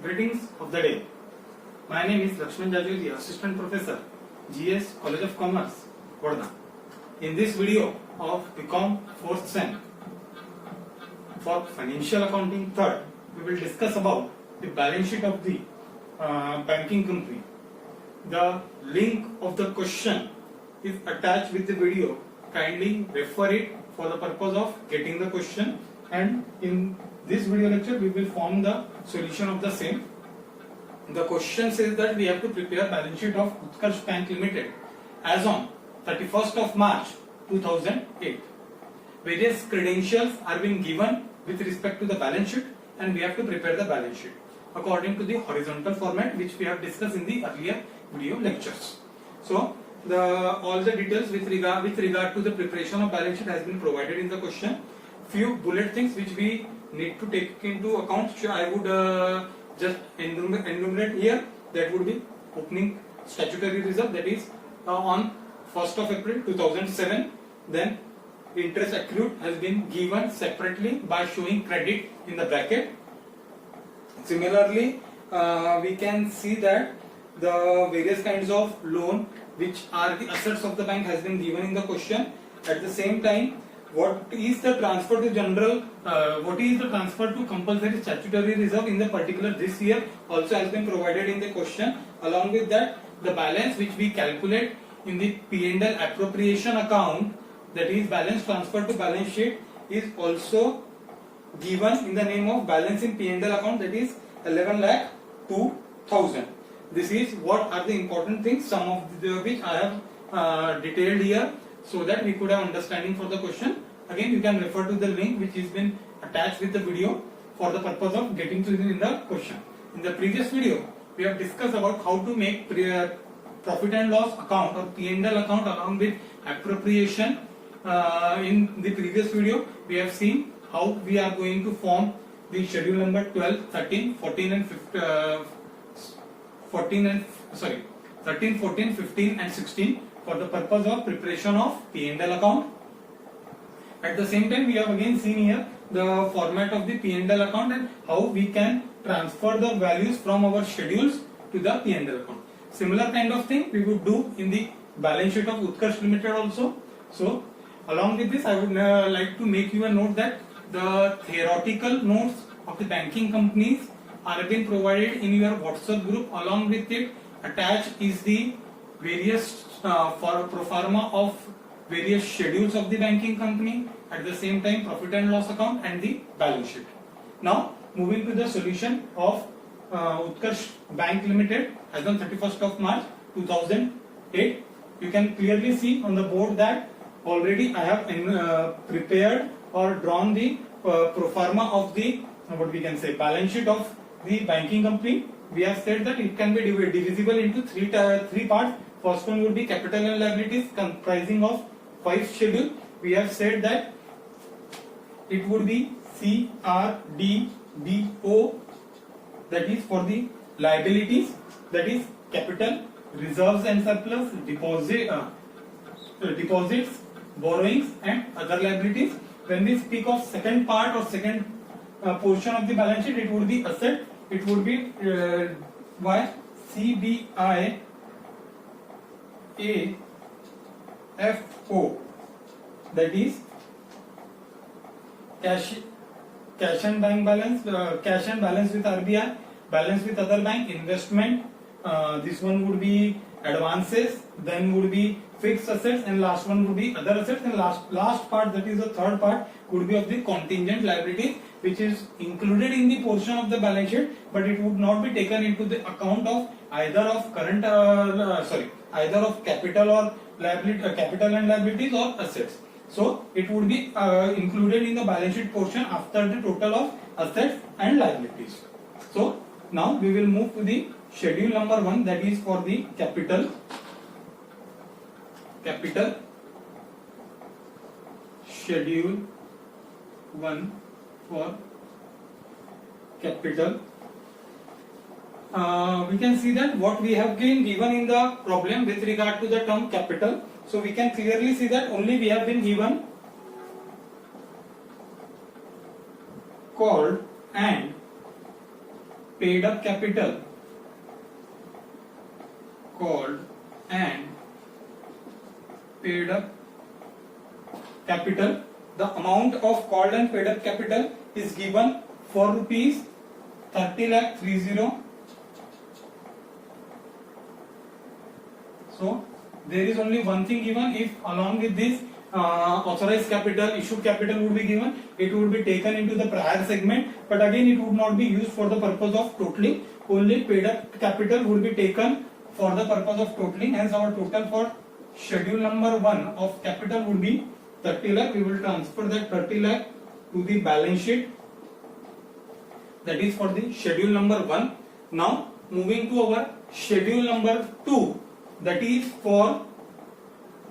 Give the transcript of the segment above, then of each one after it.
Greetings of the day. My name is Lakshman Jajodia, Assistant Professor, GS College of Commerce, Vadodara. In this video of BCom 4th Sem for Financial Accounting 3rd, we will discuss about the balance sheet of the banking company. The link of the question is attached with the video. Kindly refer it for the purpose of getting the question, and in this video lecture we will form the solution of the same. The question says that we have to prepare balance sheet of Utkarsh Bank Limited as on 31st of March 2008. Various credentials are being given with respect to the balance sheet, and we have to prepare the balance sheet according to the horizontal format which we have discussed in the earlier video lectures. So all the details with regard to the preparation of balance sheet has been provided in the question. Few bullet things which we need to take into account, I would just enumerate here. That would be opening statutory reserve, that is on 1st of April 2007. Then interest accrued has been given separately by showing credit in the bracket. Similarly, we can see that the various kinds of loan which are the assets of the bank has been given in the question. At the same time, what is the transfer to general, what is the transfer to compulsory statutory reserve in the particular this year also has been provided in the question. Along with that, the balance which we calculate in the P&L appropriation account, that is balance transfer to balance sheet, is also given in the name of balance in P&L account, that is 11,02,000. This is what are the important things, some of which I have detailed here, so that we could have understanding for the question. Again, you can refer to the link which has been attached with the video for the purpose of getting to the question. In the previous video, we have discussed about how to make profit and loss account or P&L account along with appropriation. In the previous video, we have seen how we are going to form the schedule number 12, 13, 14 and 13, 14, 15 and 16 for the purpose of preparation of P&L account. At the same time, we have again seen here the format of the P&L account and how we can transfer the values from our schedules to the P&L account. Similar kind of thing we would do in the balance sheet of Utkarsh Limited also. So, along with this, I would like to make you a note that the theoretical notes of the banking companies are being provided in your WhatsApp group. Along with it, attached is the various for pro forma of various schedules of the banking company, at the same time profit and loss account and the balance sheet. Now moving to the solution of Utkarsh Bank Limited as on 31st of March 2008. You can clearly see on the board that already I have prepared or drawn the pro forma of the what we can say balance sheet of the banking company. We have said that it can be divisible into three parts. First one would be capital and liabilities comprising of 5 schedules. We have said that it would be CRDBO, that is for the liabilities, that is capital, reserves and surplus, deposits, borrowings and other liabilities. When we speak of second part or second portion of the balance sheet, it would be asset. It would be CBI AFO, that is cash and bank balance, cash and balance with RBI, balance with other bank, investment. This one would be advances, then would be fixed assets, and last one would be other assets, and last part, that is the third part, would be of the contingent liabilities, which is included in the portion of the balance sheet, but it would not be taken into the account of either of current either of capital or liability, capital and liabilities or assets. So it would be included in the balance sheet portion after the total of assets and liabilities. So now we will move to the schedule number 1, that is for the capital schedule 1 for capital. We can see that what we have been given in the problem with regard to the term capital. So we can clearly see that only we have been given called and paid up capital called and paid up capital. The amount of called and paid up capital is given for rupees 30 lakh 30. So there is only one thing given. If along with this authorized capital, issued capital would be given, it would be taken into the prior segment, but again it would not be used for the purpose of totaling. Only paid up capital would be taken for the purpose of totaling. Hence our total for schedule number 1 of capital would be 30 lakh. We will transfer that 30 lakh to the balance sheet. That is for the schedule number 1. Now moving to our schedule number 2, that is for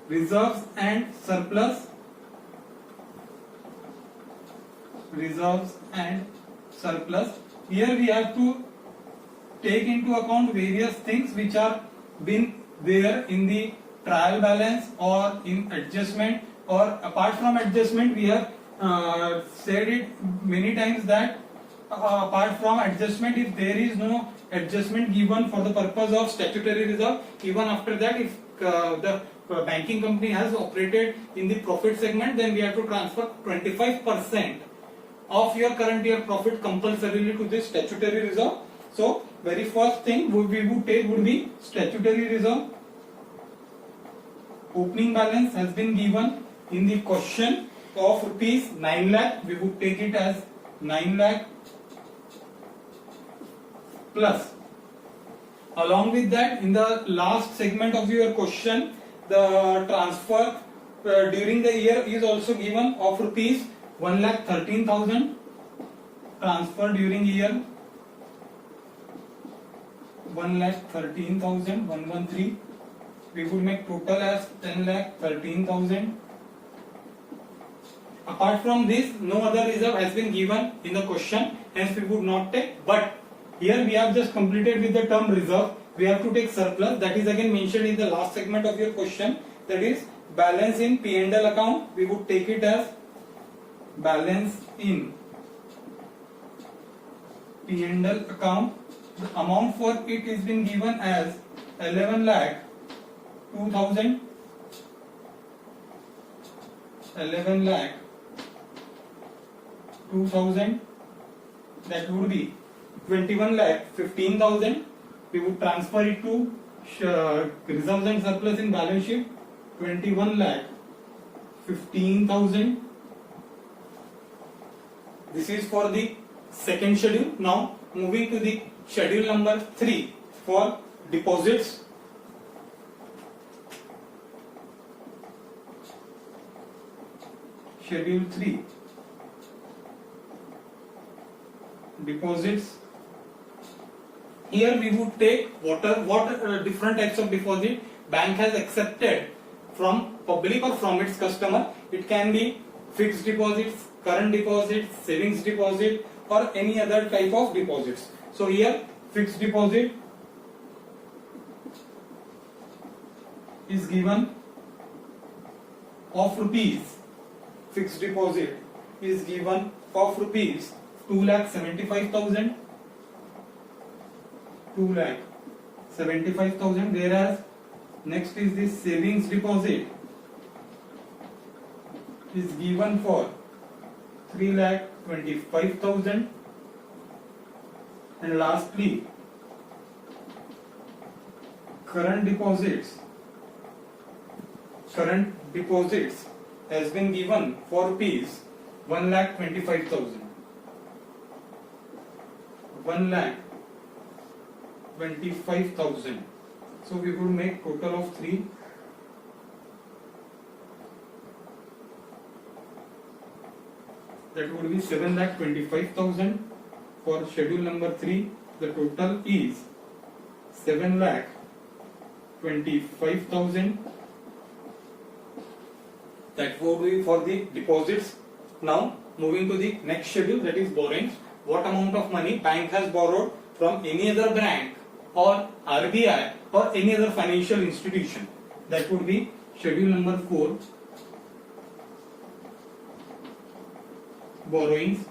reserves and surplus. Reserves and surplus. Here we have to take into account various things which are been there in the trial balance or in adjustment, or apart from adjustment. We have said it many times that apart from adjustment, if there is no adjustment given for the purpose of statutory reserve, even after that, if the banking company has operated in the profit segment, then we have to transfer 25% of your current year profit compulsorily to this statutory reserve. So very first thing we would take would be statutory reserve. Opening balance has been given in the question of rupees 9 lakh. We would take it as 9 lakh plus. Along with that, in the last segment of your question, the transfer during the year is also given of rupees 1,13,000. Transfer during year 1,13,000, 113. We would make total as 10,13,000. Apart from this, no other reserve has been given in the question, hence we would not take. But here we have just completed with the term reserve. We have to take surplus. That is again mentioned in the last segment of your question. That is balance in P&L account. We would take it as balance in P&L account. The amount for it is been given as 11 lakh 2,000. 11 lakh 2,000. That would be 21 lakh 15,000. We would transfer it to reserves and surplus in balance sheet. 21 lakh 15,000. This is for the second schedule. Now moving to the schedule number 3 for deposits. Schedule 3 deposits. Here we would take what different types of deposit bank has accepted from public or from its customer. It can be fixed deposits, current deposits, savings deposit, or any other type of deposits. So here fixed deposit is given of rupees. Fixed deposit is given of rupees 2,75,000. 2,75,000. Whereas next is the savings deposit is given for 3,25,000. And lastly, current deposits has been given for rupees 1,25,000. 1,25,000. So we would make total of 3. That would be 7,25,000 for schedule number 3. The total is 7,25,000. That would be for the deposits. Now moving to the next schedule, that is borrowings. What amount of money bank has borrowed from any other bank or RBI or any other financial institution. That would be schedule number 4, borrowings.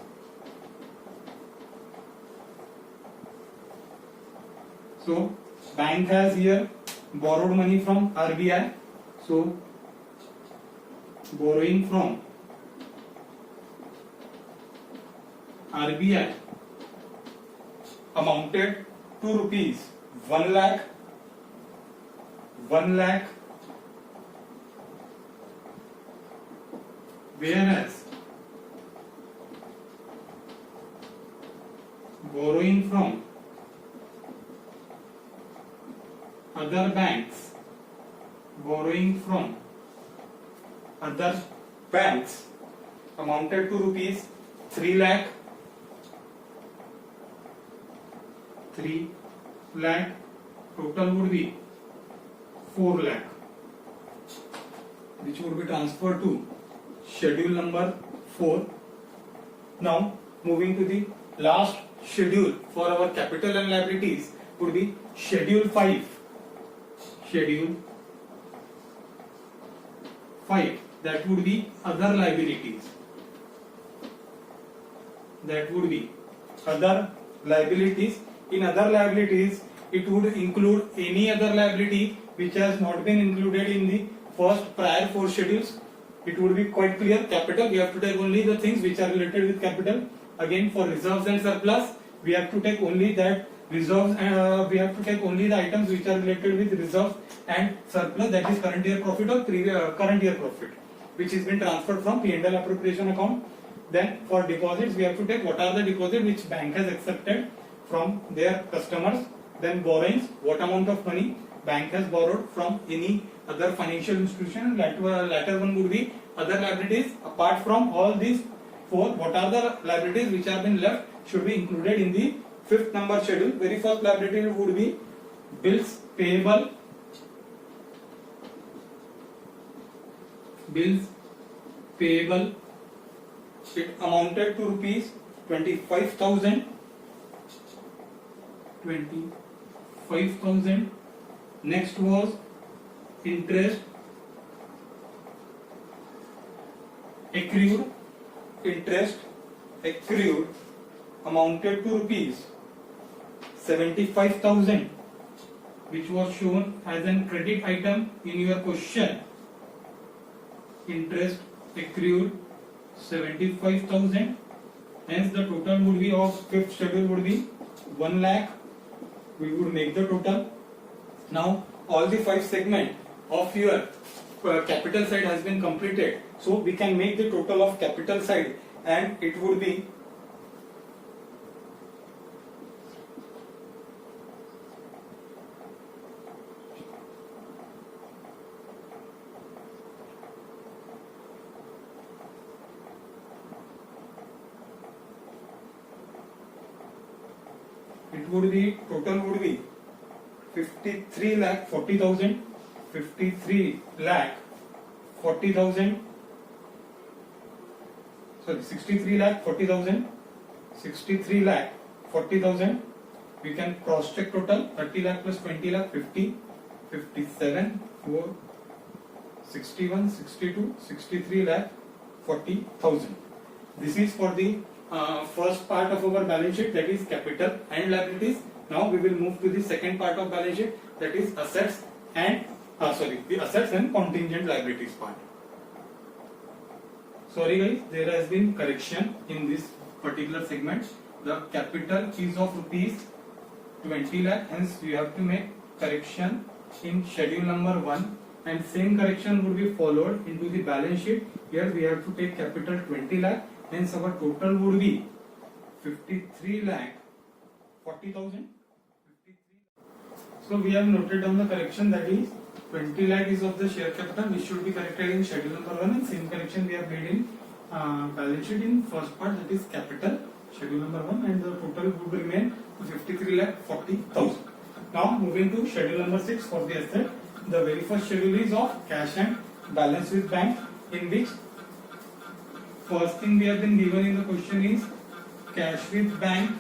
So bank has here borrowed money from RBI. So borrowing from RBI amounted to rupees 1 lakh, whereas borrowing from other banks, amounted to rupees 3 lakh, total would be 4 lakh, which would be transferred to schedule number 4. Now moving to the last schedule for our capital and liabilities would be schedule 5. That would be other liabilities. In other liabilities, it would include any other liability which has not been included in the prior 4 schedules. It would be quite clear. Capital, we have to take only the things which are related with capital. Again, for reserves and surplus, we have to take only that reserves, and we have to take only the items which are related with reserves and surplus, that is current year profit or current year profit, which has been transferred from P&L appropriation account. Then for deposits, we have to take what are the deposits which bank has accepted from their customers. Then borrowings, what amount of money bank has borrowed from any other financial institution. Latter one would be other liabilities. Apart from all these 4, what are the liabilities which have been left should be included in the 5th number schedule. Very first liability would be bills payable. It amounted to rupees 25,000. Next was interest accrued. Amounted to rupees 75,000, which was shown as an credit item in your question. Interest accrued 75,000. Hence the total would be of 5th schedule would be 1 lakh. We would make the total. Now all the 5 segment of your capital side has been completed. So we can make the total of capital side, and it would be total would be 53 lakh 40,000. 63 lakh 40,000. We can cross check total. 30 lakh plus 20 lakh 50, 57, 4, 61, 62, 63 lakh 40,000. This is for the first part of our balance sheet, that is capital and liabilities. Now we will move to the second part of balance sheet, that is assets and contingent liabilities part. Sorry guys, there has been correction in this particular segment. The capital is of rupees 20 lakh, hence we have to make correction in schedule number 1, and same correction would be followed into the balance sheet. Here we have to take capital 20 lakh, hence our total would be 53 lakh 40,000. So we have noted down the correction, that is 20 lakh is of the share capital, which should be corrected in schedule number 1, and same correction we have made in balance sheet in first part, that is capital, schedule number 1, and the total would remain 53 lakh 40,000. Now moving to schedule number 6 for the asset. The very first schedule is of cash and balance with bank, in which first thing we have been given in the question is cash with bank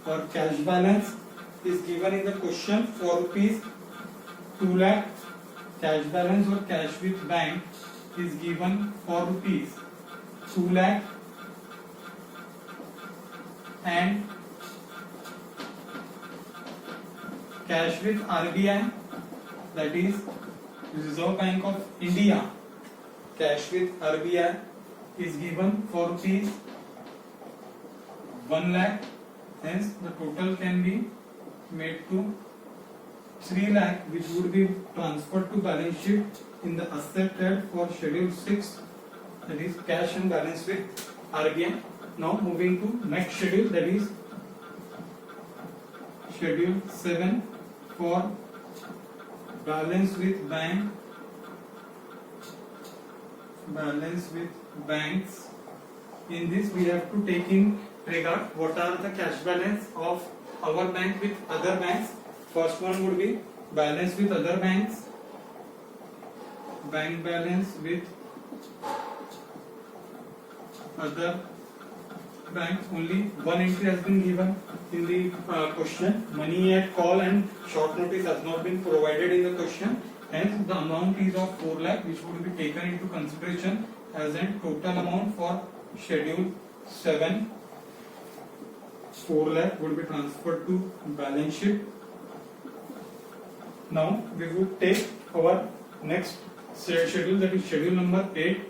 or cash balance is given in the question for rupees 2 lakh. Cash balance or cash with bank is given for rupees 2 lakh, and cash with RBI, that is Reserve Bank of India. Cash with RBI is given for rupees 1 lakh. Hence the total can be made to 3 lakh, which would be transferred to balance sheet in the asset held for schedule 6, that is cash and balance with RBI. Now moving to next schedule, that is schedule 7 for balance with bank, balance with banks. In this we have to take in regard what are the cash balance of our bank with other banks. First one would be balance with other banks, bank balance with other banks. Only one entry has been given in the question. Money at call and short notice has not been provided in the question. Hence the amount is of 4 lakh, which would be taken into consideration as a total amount for schedule 7. 4 lakh would be transferred to balance sheet. Now we would take our next schedule, that is schedule number 8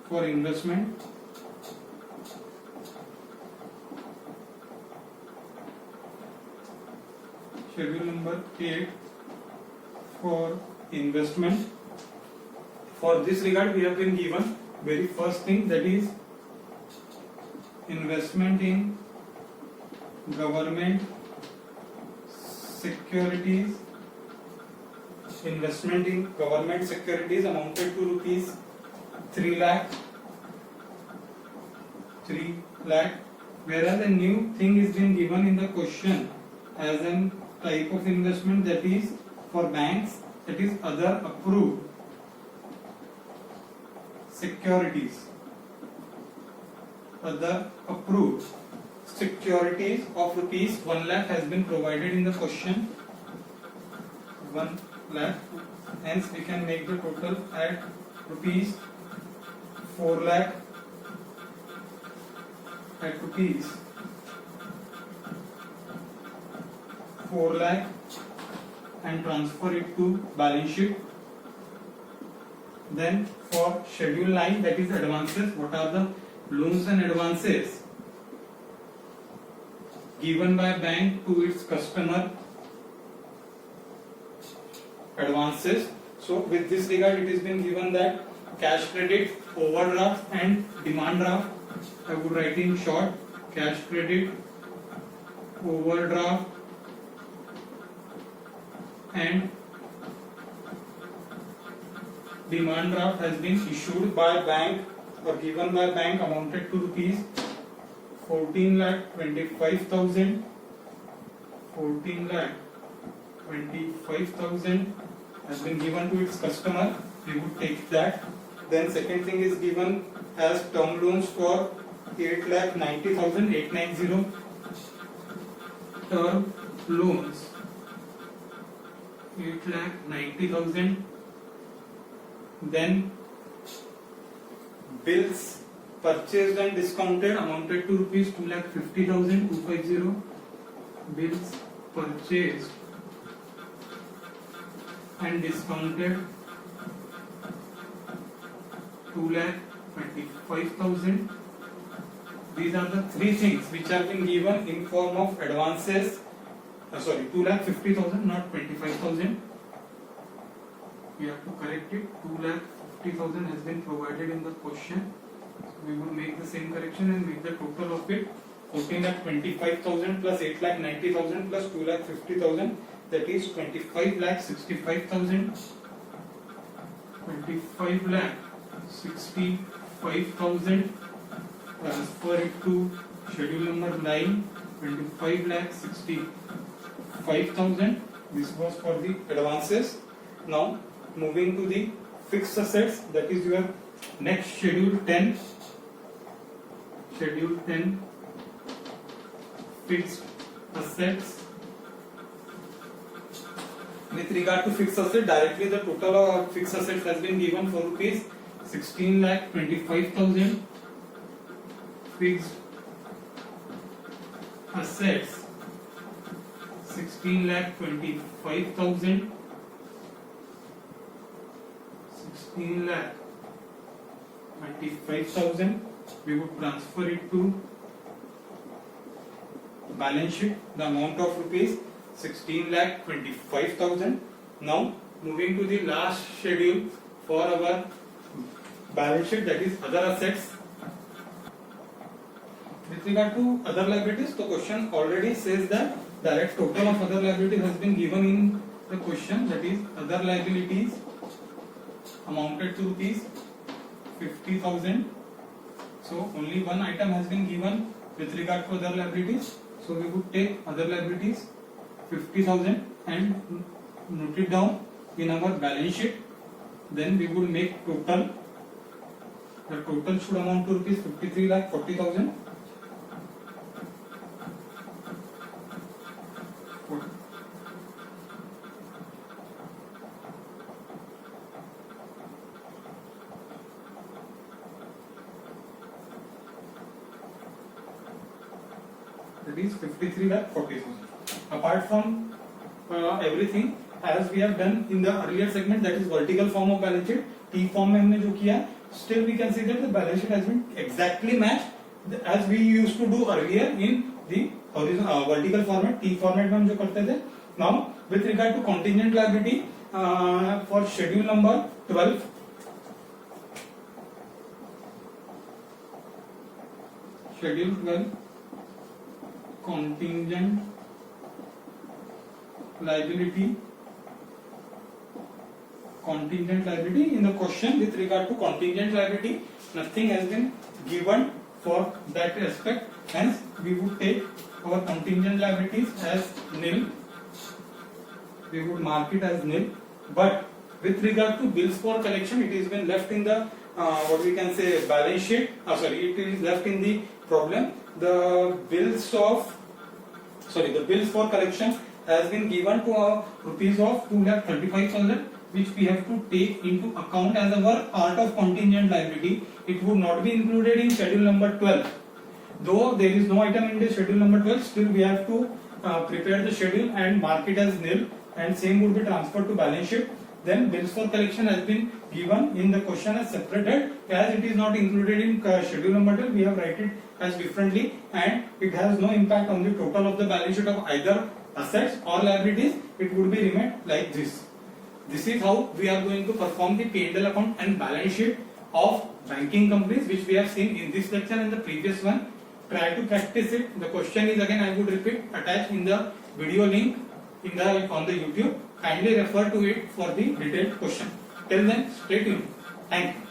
for investment. Schedule number 8 for investment. For this regard we have been given very first thing, that is investment in government securities. Investment in government securities amounted to rupees 3 lakh. 3 lakh. Whereas a new thing is been given in the question as a type of investment, that is for banks, that is other approved securities. Other approved securities of rupees 1 lakh has been provided in the question. 1 lakh. Hence we can make the total at rupees 4 lakh. At rupees 4 lakh and transfer it to balance sheet. Then for schedule 9, that is advances, what are the loans and advances given by bank to its customer? Advances. So with this regard it has been given that cash credit, overdraft and demand draft. I would write in short, cash credit, overdraft and demand draft has been issued by bank or given by bank amounted to rupees 14,25,000. 14,25,000 has been given to its customer. We would take that. Then second thing is given as term loans for 8,90,890 term loans. 8,90,000. Then bills purchased and discounted amounted to rupees 2,50,000. 250. Bills purchased and discounted 2,25,000. These are the three things which have been given in form of advances. 2,50,000, not 25,000. We have to correct it. 2,50,000 has been provided in the question. So we will make the same correction and make the total of it 14,25,000 plus 8,90,000 plus 2,50,000. That is 25,65,000. 25,65,000. Transfer it to schedule number 9. 25,65,000. This was for the advances. Now moving to the fixed assets, that is your next schedule 10. Schedule 10, fixed assets. With regard to fixed asset, directly the total of fixed assets has been given for rupees 16,25,000. Fixed assets 16,25,000, 16,25,000. We would transfer it to balance sheet. The amount of rupees 16,25,000. Now moving to the last schedule for our balance sheet, that is other assets. With regard to other liabilities, the question already says that direct total of other liabilities has been given in the question, that is other liabilities amounted to rupees 50,000. So only one item has been given with regard to other liabilities. So we would take other liabilities 50,000 and note it down in our balance sheet. Then we would make total. The total should amount to rupees 53,40,000. That is 53,40,000. Apart from everything, as we have done in the earlier segment, that is vertical form of balance sheet, T form में हमने जो किया, still we can see that the balance sheet has been exactly matched as we used to do earlier in the vertical format. T format में हम जो करते थे. Now with regard to contingent liability for schedule number 12. Schedule 12. Contingent liability. In the question with regard to contingent liability, nothing has been given for that aspect, hence we would take our contingent liabilities as nil. We would mark it as nil. But with regard to bills for collection, it has been left in the what we can say balance sheet. It is left in the problem. The bills for collection has been given to rupees of 2,35,000, which we have to take into account as our part of contingent liability. It would not be included in schedule number 12. Though there is no item in the schedule number 12, still we have to prepare the schedule and mark it as nil, and same would be transferred to balance sheet. Then bills for collection has been given in the question as separated. As it is not included in schedule number 12, we have write it as differently, and it has no impact on the total of the balance sheet of either assets or liabilities. It would be remain like this. This is how we are going to perform the P&L account and balance sheet of banking companies, which we have seen in this lecture and the previous one. Try to practice it. The question is again, I would repeat, attached in the video link on the YouTube. Kindly refer to it for the detailed question. Till then, stay tuned. Thank you.